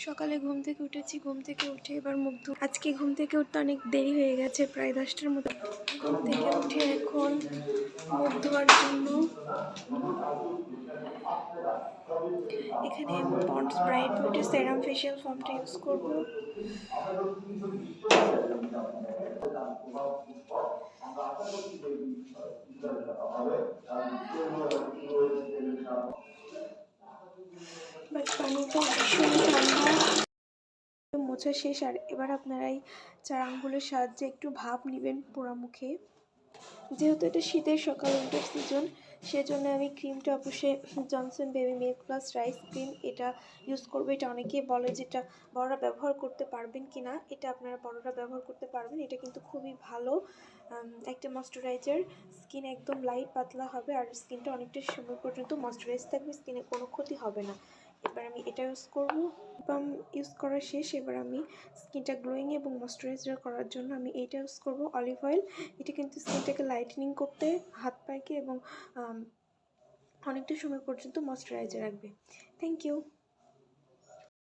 সকালে ঘুম থেকে উঠেছি, ঘুম থেকে উঠে এবার মুখ ধুয়ে, আজকে ঘুম থেকে উঠতে অনেক দেরি হয়ে গেছে, প্রায় 10টার মতো। ঘুম থেকে উঠে এখন মুখ ধোয়ার জন্য এখানে পন্ডস ব্রাইট বিউটি সেরাম ফেশিয়াল ফোমটা ইউজ করব। বাট পানিটা ভীষণ ঠান্ডা। মোছা শেষ, আর এবার আপনারা এই 4 আঙ্গুলের সাহায্যে একটু ভাপ নেবেন পোড়া মুখে। যেহেতু এটা শীতের সকাল, উইন্টার সিজন, সেজন্য আমি ক্রিমটা অবশ্যই Johnson baby milk plus rice cream এটা ইউজ করবো। এটা অনেকেই বলে যেটা বড়রা ব্যবহার করতে পারবেন কি না, এটা আপনারা বড়রা ব্যবহার করতে পারবেন। এটা কিন্তু খুবই ভালো একটা ময়শ্চারাইজার। স্কিন একদম লাইট পাতলা হবে আর স্কিনটা অনেকটা সময় পর্যন্ত ময়শ্চারাইজ থাকবে, স্কিনে কোনো ক্ষতি হবে না। এবার আমি এটা ইউজ করব। ইউজ করা শেষ, এবার আমি স্কিনটা গ্লোয়িং এবং ময়শ্চারাইজার করার জন্য আমি এইটা ইউজ করব, অলিভ অয়েল। এটা কিন্তু স্কিনটাকে লাইটেনিং করতে, হাত পায়কে এবং অনেকটা সময় পর্যন্ত ময়শ্চারাইজার রাখবে। Thank you.